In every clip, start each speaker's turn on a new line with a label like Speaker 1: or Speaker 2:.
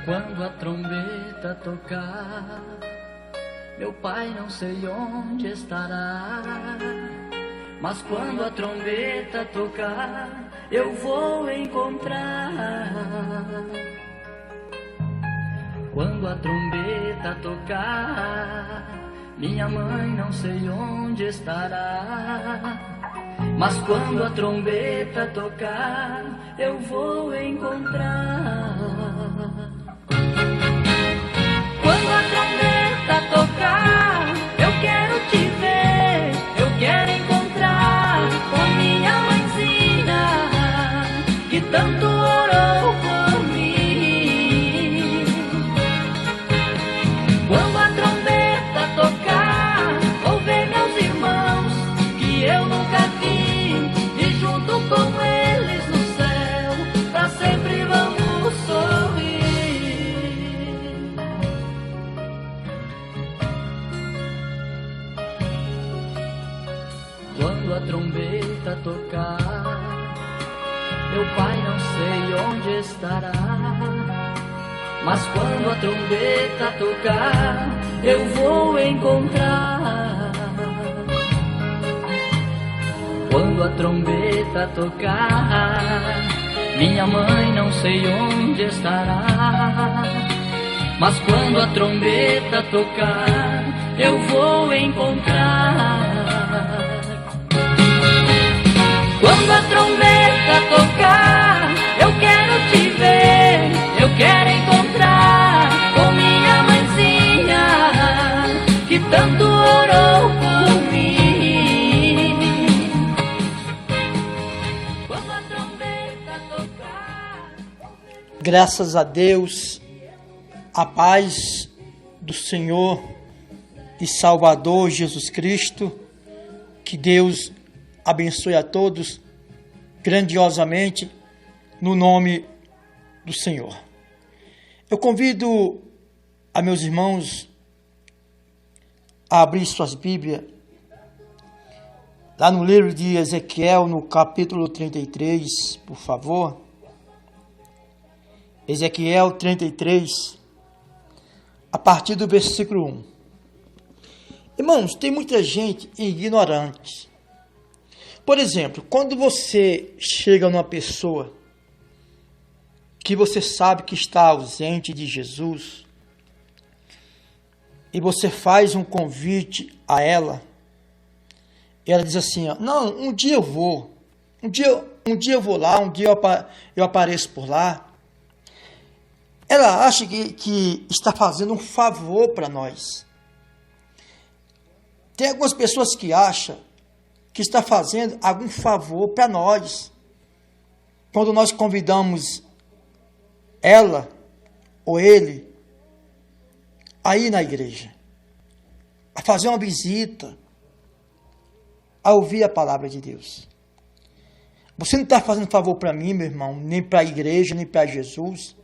Speaker 1: Quando a trombeta tocar, meu pai não sei onde estará. Mas quando a trombeta tocar, eu vou encontrar. Quando a trombeta tocar, minha mãe não sei onde estará. Mas quando a trombeta tocar, eu vou encontrar. Quando a trombeta tocar, eu quero te ver, eu quero encontrar com minha mãezinha, que tanto orou por mim. Quando a trombeta tocar, vou ver meus irmãos, que eu nunca vi, e junto com eles no céu, pra sempre vamos sorrir. Quando a trombeta tocar, meu pai não sei onde estará. Mas quando a trombeta tocar, eu vou encontrar. Quando a trombeta tocar, minha mãe não sei onde estará. Mas quando a trombeta tocar, eu vou encontrar. Quando a trombeta tocar, eu quero te ver, eu quero encontrar com minha mãezinha, que tanto orou por mim. Quando a trombeta tocar...
Speaker 2: Graças a Deus, a paz do Senhor e Salvador Jesus Cristo, que Deus abençoe a todos grandiosamente no nome do Senhor. Eu convido a meus irmãos a abrir suas Bíblias lá no livro de Ezequiel, no capítulo 33, por favor. Ezequiel 33, a partir do versículo 1. Irmãos, tem muita gente ignorante. Por exemplo, quando você chega numa pessoa que você sabe que está ausente de Jesus e você faz um convite a ela, e ela diz assim, ó, não, um dia eu vou, um dia eu vou lá, um dia eu apareço por lá. Ela acha que está fazendo um favor para nós. Tem algumas pessoas que acham que está fazendo algum favor para nós, quando nós convidamos ela ou ele a ir na igreja, a fazer uma visita, a ouvir a palavra de Deus. Você não está fazendo favor para mim, meu irmão, nem para a igreja, nem para Jesus,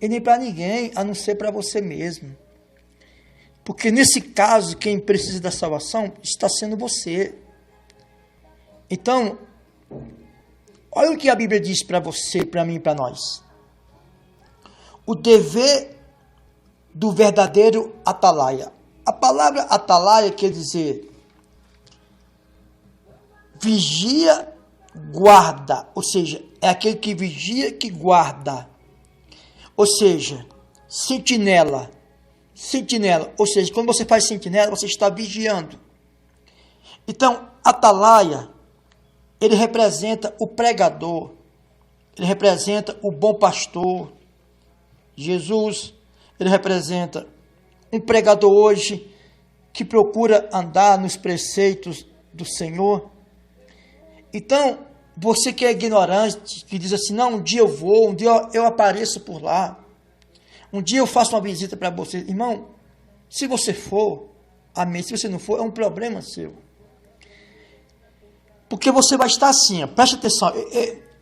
Speaker 2: e nem para ninguém, a não ser para você mesmo. Porque nesse caso, quem precisa da salvação está sendo você. Então, olha o que a Bíblia diz para você, para mim e para nós. O dever do verdadeiro atalaia. A palavra atalaia quer dizer vigia, guarda. Ou seja, é aquele que vigia, que guarda. Ou seja, sentinela. Sentinela. Ou seja, quando você faz sentinela, você está vigiando. Então, atalaia, ele representa o pregador, ele representa o bom pastor. Jesus, ele representa um pregador hoje que procura andar nos preceitos do Senhor. Então, você que é ignorante, que diz assim, não, um dia eu vou, um dia eu apareço por lá, um dia eu faço uma visita para você. Irmão, se você for, amém. Se você não for, é um problema seu. Porque você vai estar assim, ó, preste atenção.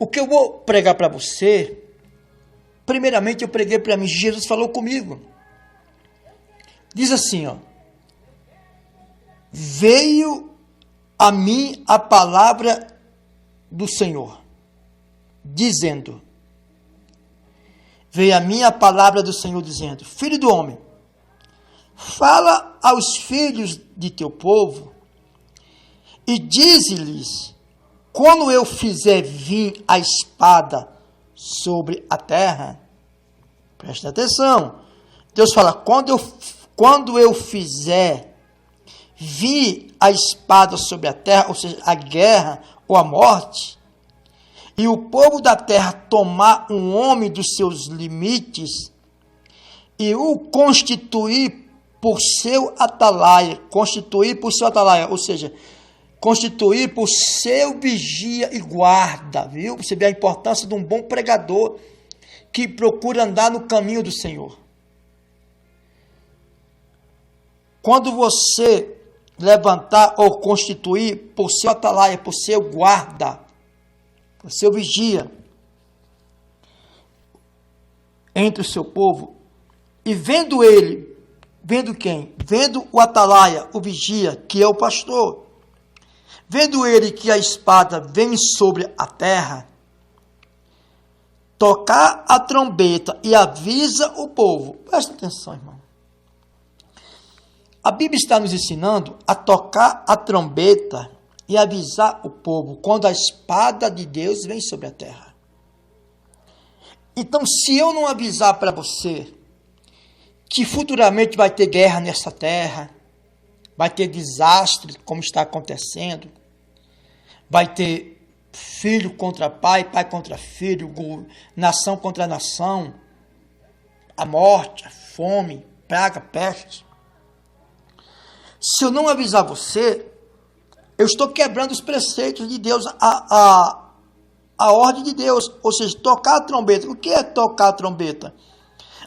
Speaker 2: O que eu vou pregar para você, primeiramente eu preguei para mim, Jesus falou comigo. Diz assim, ó, veio a mim a palavra do Senhor, dizendo, veio a mim a palavra do Senhor dizendo: Filho do homem, fala aos filhos de teu povo e dize-lhes: quando eu fizer vir a espada sobre a terra. Presta atenção. Deus fala: quando eu fizer vir a espada sobre a terra, ou seja, a guerra ou a morte, e o povo da terra tomar um homem dos seus limites e o constituir por seu atalaia, ou seja, constituir por seu vigia e guarda, viu? Você vê a importância de um bom pregador que procura andar no caminho do Senhor. Quando você levantar ou constituir por seu atalaia, por seu guarda, por seu vigia, entre o seu povo, e vendo ele, vendo quem? Vendo o atalaia, o vigia, que é o pastor, vendo ele que a espada vem sobre a terra, tocar a trombeta e avisa o povo. Presta atenção, irmão. A Bíblia está nos ensinando a tocar a trombeta e avisar o povo quando a espada de Deus vem sobre a terra. Então, se eu não avisar para você que futuramente vai ter guerra nessa terra, vai ter desastre como está acontecendo, vai ter filho contra pai, pai contra filho, nação contra nação, a morte, a fome, praga, peste. Se eu não avisar você, eu estou quebrando os preceitos de Deus, a ordem de Deus, ou seja, tocar a trombeta. O que é tocar a trombeta?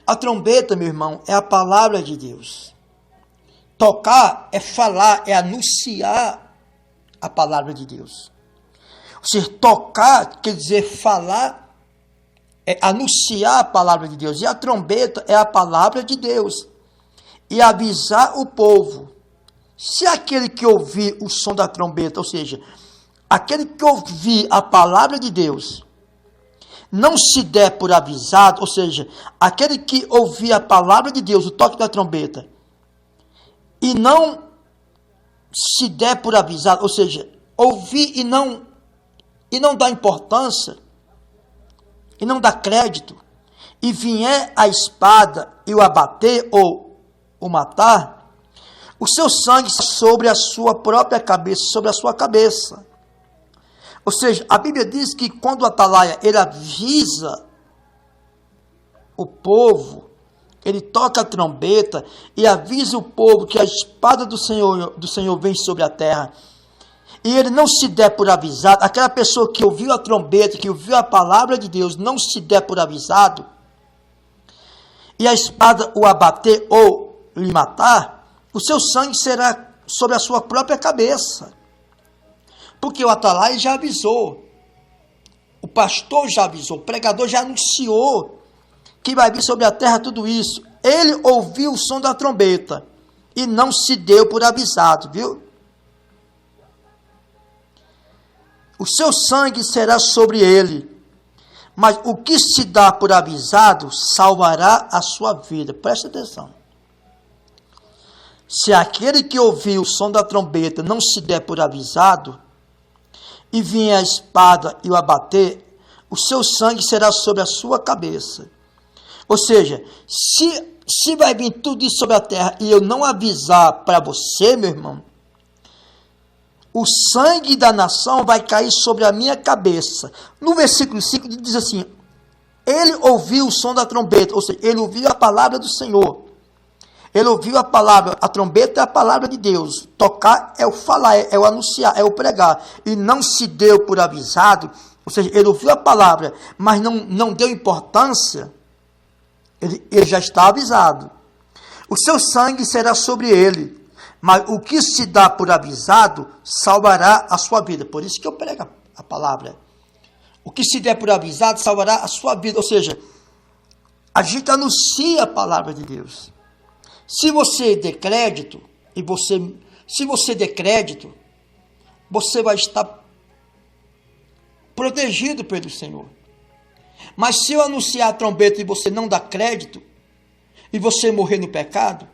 Speaker 2: A trombeta, meu irmão, é a palavra de Deus. Tocar é falar, é anunciar a palavra de Deus. Ou seja, tocar quer dizer falar, é anunciar a palavra de Deus. E a trombeta é a palavra de Deus. E avisar o povo. Se aquele que ouvir o som da trombeta, ou seja, aquele que ouvir a palavra de Deus, não se der por avisado, ou seja, aquele que ouvir a palavra de Deus, o toque da trombeta, e não se der por avisado, ou seja, ouvir e não dar importância, e não dar crédito, e vier a espada e o abater ou o matar, o seu sangue sobre a sua própria cabeça, sobre a sua cabeça. Ou seja, a Bíblia diz que quando o atalaia, ele avisa o povo, ele toca a trombeta e avisa o povo que a espada do Senhor vem sobre a terra, e ele não se der por avisado, aquela pessoa que ouviu a trombeta, que ouviu a palavra de Deus, não se der por avisado, e a espada o abater ou lhe matar, o seu sangue será sobre a sua própria cabeça. Porque o atalaia já avisou, o pastor já avisou, o pregador já anunciou que vai vir sobre a terra tudo isso. Ele ouviu o som da trombeta e não se deu por avisado, viu? O seu sangue será sobre ele, mas o que se dá por avisado salvará a sua vida. Presta atenção. Se aquele que ouviu o som da trombeta não se der por avisado, e vier a espada e o abater, o seu sangue será sobre a sua cabeça. Ou seja, se vai vir tudo isso sobre a terra e eu não avisar para você, meu irmão, o sangue da nação vai cair sobre a minha cabeça. No versículo 5 diz assim: ele ouviu o som da trombeta, ou seja, ele ouviu a palavra do Senhor. Ele ouviu a palavra, a trombeta é a palavra de Deus. Tocar é o falar, é o anunciar, é o pregar. E não se deu por avisado, ou seja, ele ouviu a palavra, mas não deu importância, ele já está avisado. O seu sangue será sobre ele, mas o que se dá por avisado salvará a sua vida. Por isso que eu prego a palavra. O que se der por avisado salvará a sua vida. Ou seja, a gente anuncia a palavra de Deus. Se você der crédito, se você der crédito, você vai estar protegido pelo Senhor. Mas se eu anunciar a trombeta e você não dá crédito, e você morrer no pecado,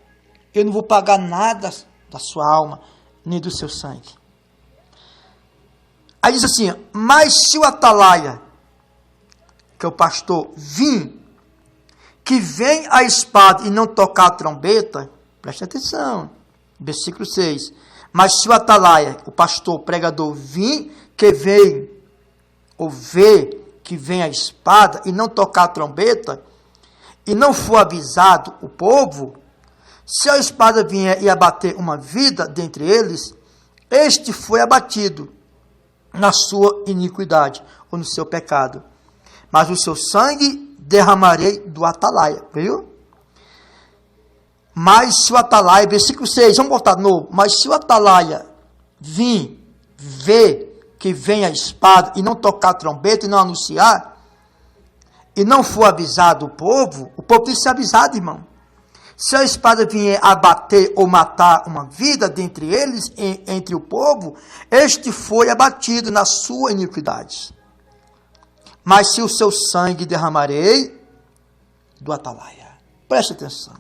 Speaker 2: eu não vou pagar nada da sua alma, nem do seu sangue. Aí diz assim, mas se o atalaia, que é o pastor, vir, que vem a espada e não tocar a trombeta, preste atenção, versículo 6, mas se o atalaia, o pastor, o pregador, vir, que vem, ou vê, que vem a espada e não tocar a trombeta, e não for avisado o povo, se a espada vier e abater uma vida dentre eles, este foi abatido na sua iniquidade, ou no seu pecado. Mas o seu sangue derramarei do atalaia, viu? Mas se o atalaia, versículo 6, vamos botar de novo, mas se o atalaia vir, ver que vem a espada e não tocar a trombeta e não anunciar, e não for avisado o povo tem que ser avisado, irmão. Se a espada vier abater ou matar uma vida dentre eles, entre o povo, este foi abatido na sua iniquidade. Mas se o seu sangue derramarei do atalaia. Preste atenção.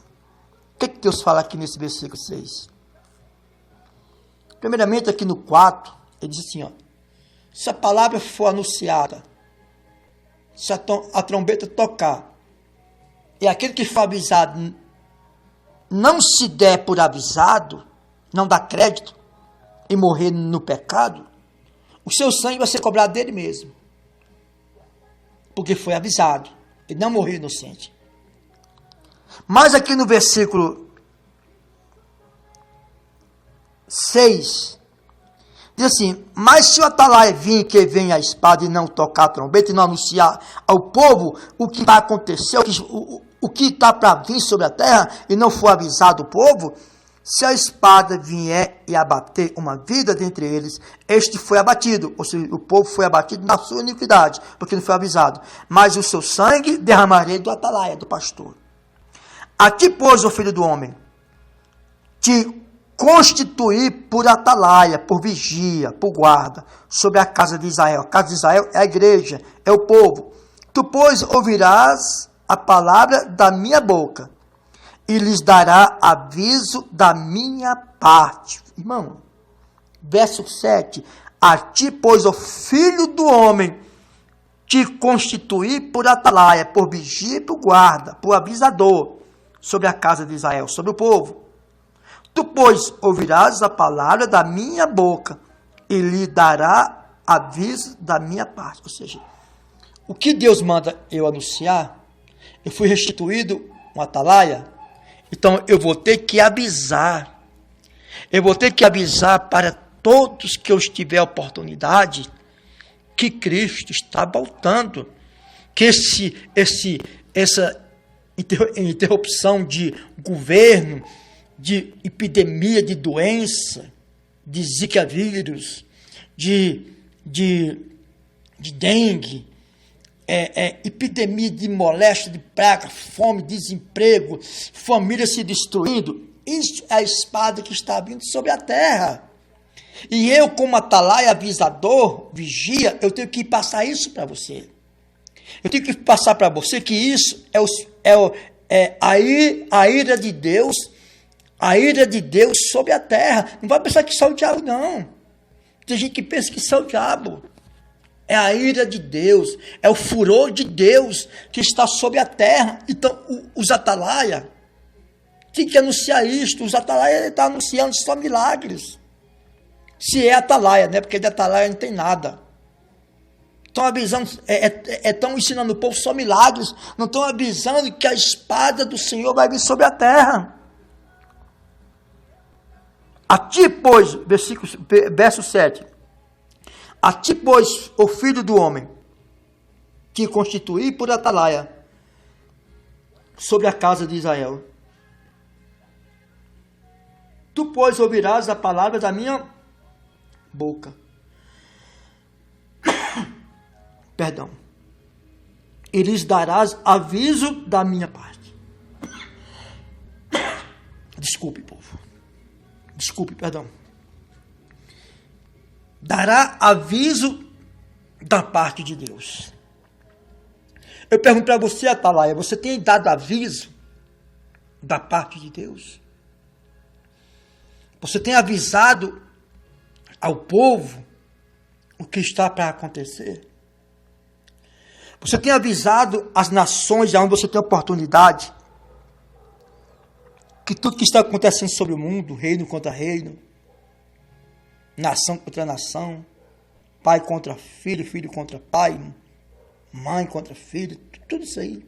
Speaker 2: O que Deus fala aqui nesse versículo 6? Primeiramente, aqui no 4, ele diz assim, ó, se a palavra for anunciada, se a trombeta tocar, e aquele que for avisado não se der por avisado, não dá crédito, e morrer no pecado, o seu sangue vai ser cobrado dele mesmo. Porque foi avisado, e não morreu inocente. Mas aqui no versículo 6, diz assim, mas se o atalaia vir que vem a espada e não tocar a trombeta e não anunciar ao povo o que vai acontecer, o que está para vir sobre a terra e não for avisado o povo, se a espada vier e abater uma vida dentre eles, este foi abatido, ou seja, o povo foi abatido na sua iniquidade, porque não foi avisado. Mas o seu sangue derramarei do atalaia, do pastor. A ti, pois, ó filho do homem, te constituir por atalaia, por vigia, por guarda, sobre a casa de Israel. A casa de Israel é a igreja, é o povo. Tu, pois, ouvirás a palavra da minha boca, e lhes dará aviso da minha parte. Irmão, verso 7. A ti, pois, ó filho do homem, te constituir por atalaia, por vigia e por guarda, por avisador, sobre a casa de Israel, sobre o povo. Tu, pois, ouvirás a palavra da minha boca, e lhe dará aviso da minha parte. Ou seja, o que Deus manda eu anunciar, eu fui restituído um atalaia, então eu vou ter que avisar. Eu vou ter que avisar para todos que eu tiver oportunidade que Cristo está voltando. Que essa interrupção de governo, de epidemia de doença, de zika vírus, de dengue, epidemia de moléstia, de praga, fome, desemprego, família se destruindo. Isso é a espada que está vindo sobre a terra. E eu, como atalaia, avisador, vigia, eu tenho que passar isso para você. Eu tenho que passar para você que isso é a ira de Deus, a ira de Deus sobre a terra. Não vai pensar que só o diabo, não. Tem gente que pensa que só o diabo. É a ira de Deus, é o furor de Deus que está sobre a terra. Então, os atalaia tem que anunciar isto. Os atalaia estão anunciando só milagres. Se é atalaia, né? Porque de atalaia não tem nada. Estão avisando, estão ensinando o povo só milagres. Não estão avisando que a espada do Senhor vai vir sobre a terra. A ti, pois, verso 7. A ti, pois, o filho do homem, te constituí por atalaia sobre a casa de Israel. Tu, pois, ouvirás a palavra da minha boca. Perdão. E lhes darás aviso da minha parte. Desculpe, povo. Desculpe, perdão. Dará aviso da parte de Deus. Eu pergunto para você, Atalaia, você tem dado aviso da parte de Deus? Você tem avisado ao povo o que está para acontecer? Você tem avisado as nações onde você tem oportunidade que tudo que está acontecendo sobre o mundo, reino contra reino, nação contra nação, pai contra filho, filho contra pai, mãe contra filho, tudo isso aí.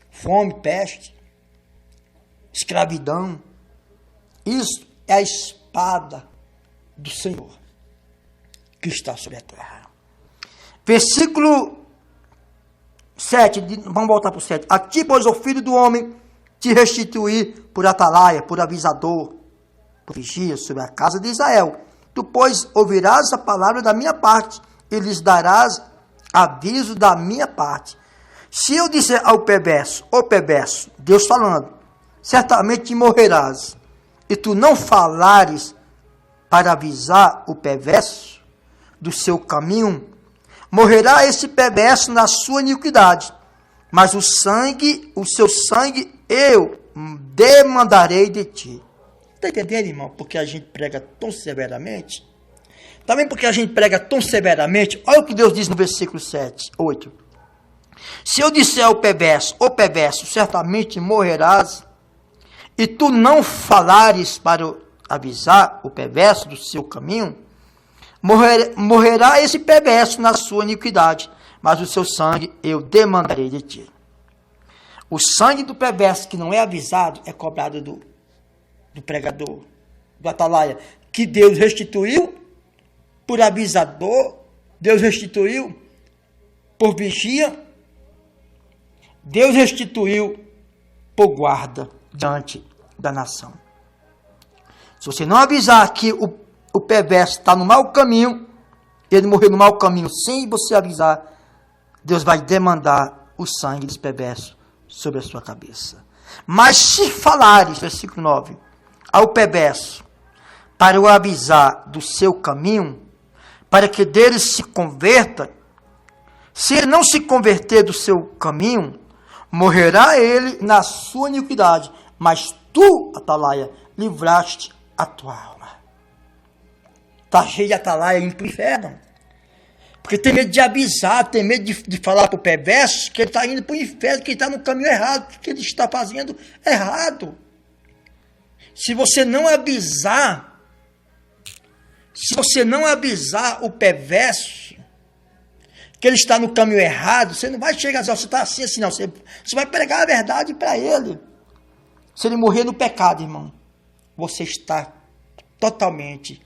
Speaker 2: Fome, peste, escravidão. Isso é a espada do Senhor que está sobre a terra. Versículo 7, vamos voltar para o 7. A ti, pois, o filho do homem, te restituir por atalaia, por avisador, por vigia sobre a casa de Israel. Tu, pois, ouvirás a palavra da minha parte e lhes darás aviso da minha parte. Se eu disser ao perverso, ó perverso, Deus falando, certamente morrerás, e tu não falares para avisar o perverso do seu caminho, morrerá esse perverso na sua iniquidade, mas o seu sangue eu demandarei de ti. Está entendendo, irmão? Porque a gente prega tão severamente. Também porque a gente prega tão severamente. Olha o que Deus diz no versículo 8. Se eu disser ao perverso, ó perverso, certamente morrerás, e tu não falares para avisar o perverso do seu caminho, morrerá esse perverso na sua iniquidade, mas o seu sangue eu demandarei de ti. O sangue do perverso que não é avisado é cobrado do pregador, do atalaia, que Deus restituiu por avisador, Deus restituiu por vigia, Deus restituiu por guarda diante da nação. Se você não avisar que o perverso está no mau caminho, ele morreu no mau caminho sem você avisar, Deus vai demandar o sangue desse perverso sobre a sua cabeça. Mas se falares, versículo 9, ao perverso, para o avisar do seu caminho, para que dele se converta, se ele não se converter do seu caminho, morrerá ele na sua iniquidade, mas tu, atalaia, livraste a tua alma. Está cheio de atalaia indo para o inferno. Porque tem medo de avisar, tem medo de falar para o perverso que ele está indo para o inferno, que ele está no caminho errado, que ele está fazendo errado. Se você não avisar o perverso que ele está no caminho errado, você não vai chegar a dizer, você está assim, não. Você vai pregar a verdade para ele. Se ele morrer no pecado, irmão, você está totalmente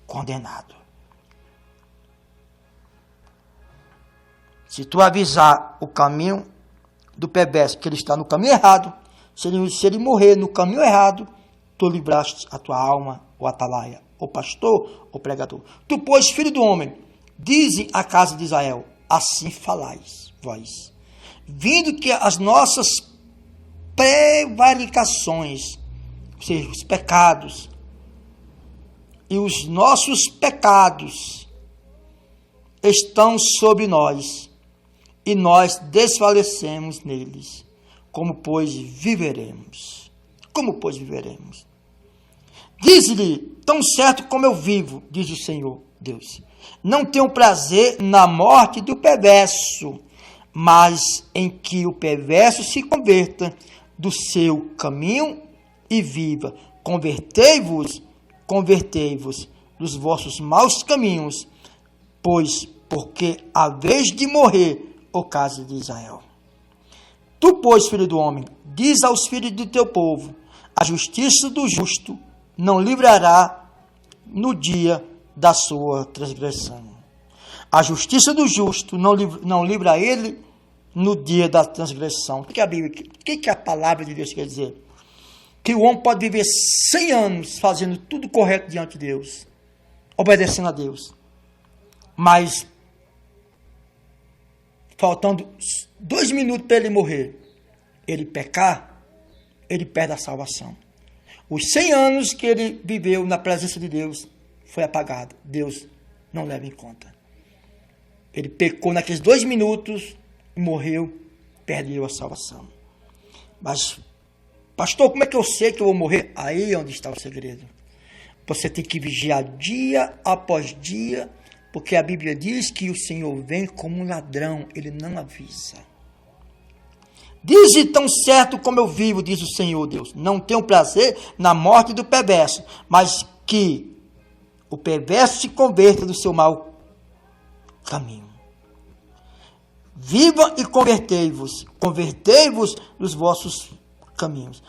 Speaker 2: condenado. Se tu avisar o caminho do perverso que ele está no caminho errado, se ele morrer no caminho errado, tu livraste a tua alma, o atalaia, o pastor, o pregador. Tu, pois, filho do homem, dize à casa de Israel, assim falais, vós, vindo que as nossas prevaricações, ou seja, os pecados, e os nossos pecados estão sobre nós, e nós desfalecemos neles. Como, pois, viveremos? Como, pois, viveremos? Diz-lhe, tão certo como eu vivo, diz o Senhor Deus, não tenho prazer na morte do perverso, mas em que o perverso se converta do seu caminho e viva. Convertei-vos dos vossos maus caminhos, pois porque a vez de morrer o caso de Israel. Tu, pois, filho do homem, diz aos filhos do teu povo, a justiça do justo não livrará no dia da sua transgressão. A justiça do justo não livra ele no dia da transgressão. O que a palavra de Deus quer dizer? Que o homem pode viver 100 anos fazendo tudo correto diante de Deus, obedecendo a Deus, mas faltando 2 minutos para ele morrer, ele pecar, ele perde a salvação. Os 100 anos que ele viveu na presença de Deus foi apagado. Deus não leva em conta. Ele pecou naqueles 2 minutos e morreu, perdeu a salvação. Mas, pastor, como é que eu sei que eu vou morrer? Aí é onde está o segredo. Você tem que vigiar dia após dia, porque a Bíblia diz que o Senhor vem como um ladrão, ele não avisa. Dize tão certo como eu vivo, diz o Senhor Deus, não tenho prazer na morte do perverso, mas que o perverso se converta do seu mau caminho. Viva e convertei-vos dos vossos caminhos,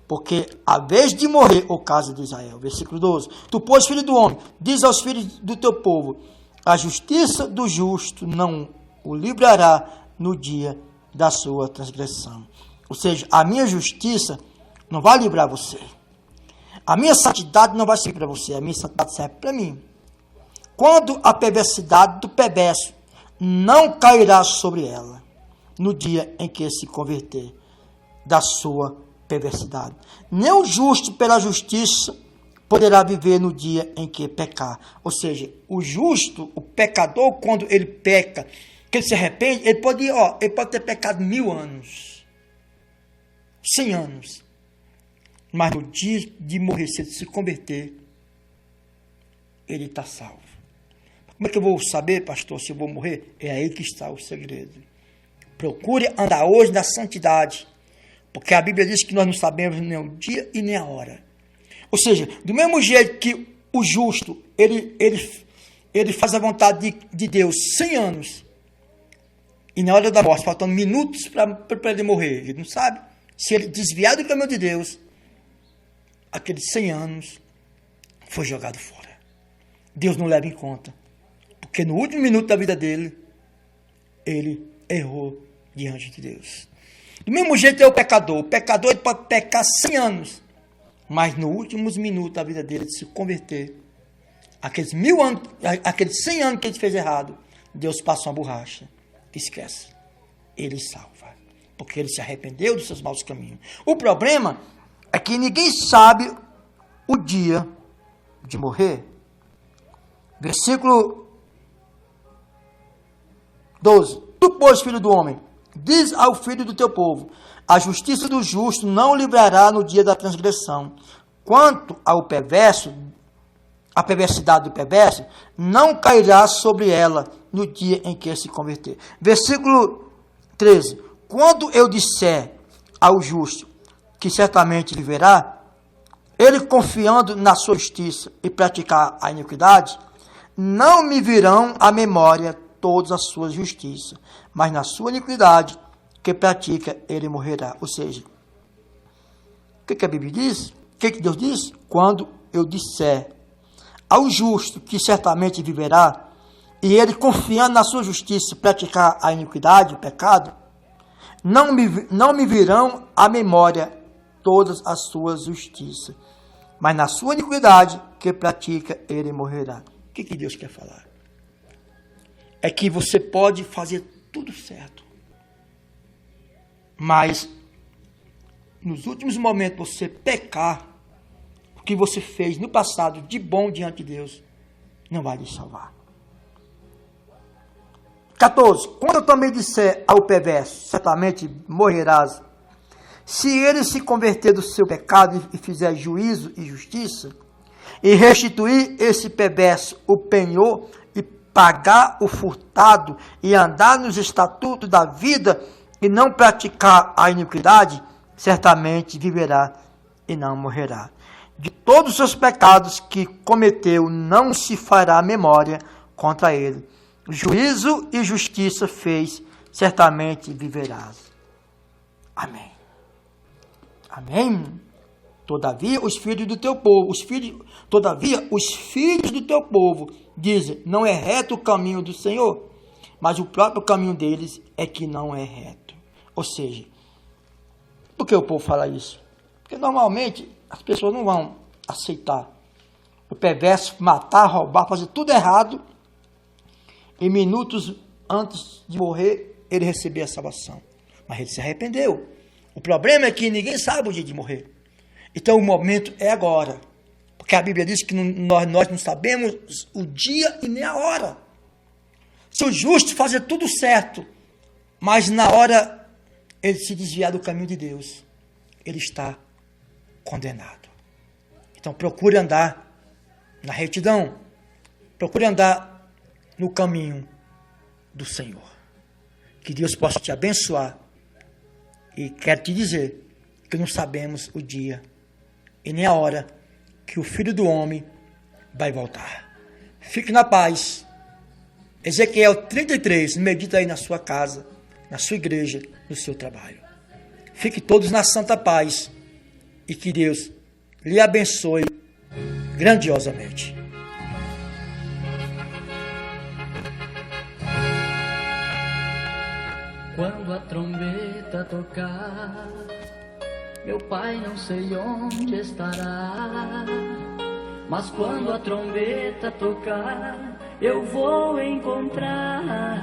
Speaker 2: porque a vez de morrer, o caso de Israel. Versículo 12. Tu, pois, filho do homem, diz aos filhos do teu povo, a justiça do justo não o livrará no dia da sua transgressão. Ou seja, a minha justiça não vai livrar você. A minha santidade não vai servir para você. A minha santidade serve para mim. Quando a perversidade do perverso não cairá sobre ela, no dia em que se converter da sua perversidade. Nem o justo pela justiça poderá viver no dia em que pecar. Ou seja, o justo, o pecador, quando ele peca, que ele se arrepende, ele pode ter pecado 1000 anos, 100 anos, mas no dia de morrer, se ele se converter, ele está salvo. Como é que eu vou saber, pastor, se eu vou morrer? É aí que está o segredo. Procure andar hoje na santidade, porque a Bíblia diz que nós não sabemos nem o dia e nem a hora. Ou seja, do mesmo jeito que o justo, ele faz a vontade de Deus 100 anos, e na hora da morte, faltando minutos para ele morrer, ele não sabe. Se ele desviar do caminho de Deus, aqueles 100 anos foi jogado fora. Deus não leva em conta, porque no último minuto da vida dele, ele errou diante de Deus. Do mesmo jeito é o pecador. O pecador ele pode pecar 100 anos, mas nos últimos minutos da vida dele, de se converter, aqueles 1000 anos, aqueles 100 anos que ele fez errado, Deus passa uma borracha. Esquece. Ele salva, porque ele se arrependeu dos seus maus caminhos. O problema é que ninguém sabe o dia de morrer. Versículo 12. Tu, pois, filho do homem, diz ao filho do teu povo, a justiça do justo não o livrará no dia da transgressão. Quanto ao perverso, a perversidade do perverso, não cairá sobre ela no dia em que se converter. Versículo 13. Quando eu disser ao justo que certamente viverá, ele confiando na sua justiça e praticar a iniquidade, não me virão à memória todas as suas justiças, mas na sua iniquidade que pratica, ele morrerá. Ou seja, o que a Bíblia diz? O que Deus diz? Quando eu disser ao justo que certamente viverá, e ele confiando na sua justiça praticar a iniquidade, o pecado, não me virão à memória todas as suas justiças, mas na sua iniquidade que pratica, ele morrerá. O que Deus quer falar? É que você pode fazer tudo certo, mas nos últimos momentos você pecar, o que você fez no passado de bom diante de Deus, não vai lhe salvar. 14. Quando eu também disser ao perverso, certamente morrerás, se ele se converter do seu pecado e fizer juízo e justiça, e restituir esse perverso o penhor, e pagar o furtado, e andar nos estatutos da vida, e não praticar a iniquidade, certamente viverá e não morrerá. De todos os seus pecados que cometeu, não se fará memória contra ele. Juízo e justiça fez, certamente viverás. Amém. Amém. Todavia, os filhos do teu povo, os filhos do teu povo dizem, não é reto o caminho do Senhor, mas o próprio caminho deles é que não é reto. Ou seja, por que o povo fala isso? Porque normalmente as pessoas não vão aceitar o perverso matar, roubar, fazer tudo errado, e minutos antes de morrer, ele recebeu a salvação. Mas ele se arrependeu. O problema é que ninguém sabe o dia de morrer. Então o momento é agora. Porque a Bíblia diz que nós não sabemos o dia e nem a hora. Se o justo fazer tudo certo, mas na hora ele se desviar do caminho de Deus, ele está condenado. Então procure andar na retidão, procure andar no caminho do Senhor. Que Deus possa te abençoar. E quero te dizer que não sabemos o dia e nem a hora que o Filho do Homem vai voltar. Fique na paz. Ezequiel 33, medita aí na sua casa, na sua igreja, no seu trabalho. Fique todos na santa paz e que Deus lhe abençoe grandiosamente.
Speaker 1: Quando a trombeta tocar, meu pai não sei onde estará. Mas quando a trombeta tocar, eu vou encontrar.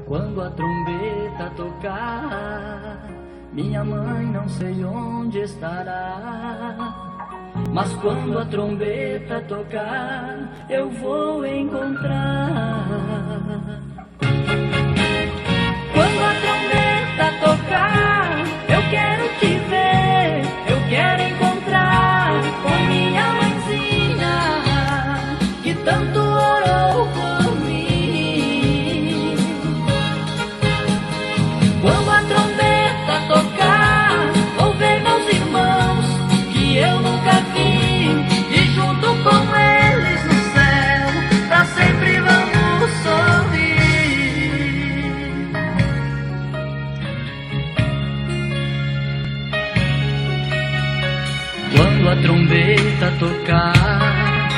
Speaker 1: Quando a trombeta tocar, minha mãe não sei onde estará. Mas quando a trombeta tocar, eu vou encontrar. Quando a trombeta tocar, eu quero te ver, eu quero encontrar com minha mãezinha, que tanto orou por mim. Quando a trombeta tocar, vou ver meus irmãos, que eu nunca vi, e junto com eles no céu, pra sempre vamos sorrir. Quando a trombeta tocar,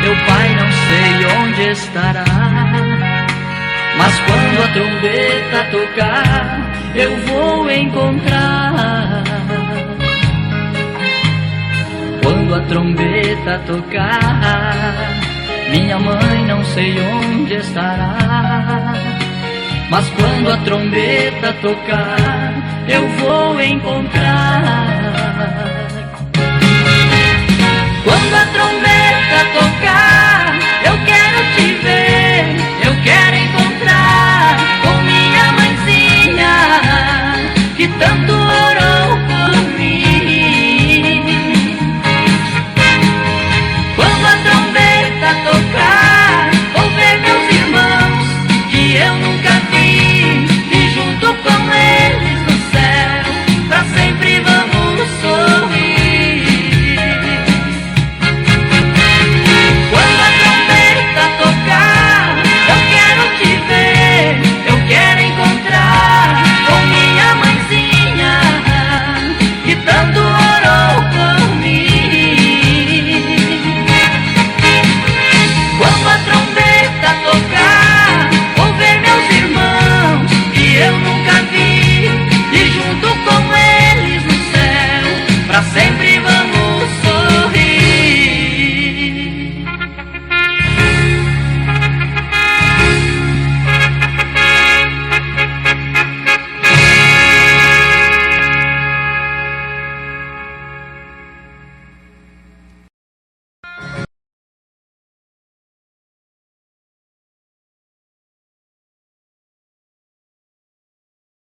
Speaker 1: meu pai não sei onde estará. Mas quando a trombeta tocar, eu vou encontrar. Quando a trombeta tocar, minha mãe não sei onde estará. Mas quando a trombeta tocar, eu vou encontrar. Quando a trombeta tocar,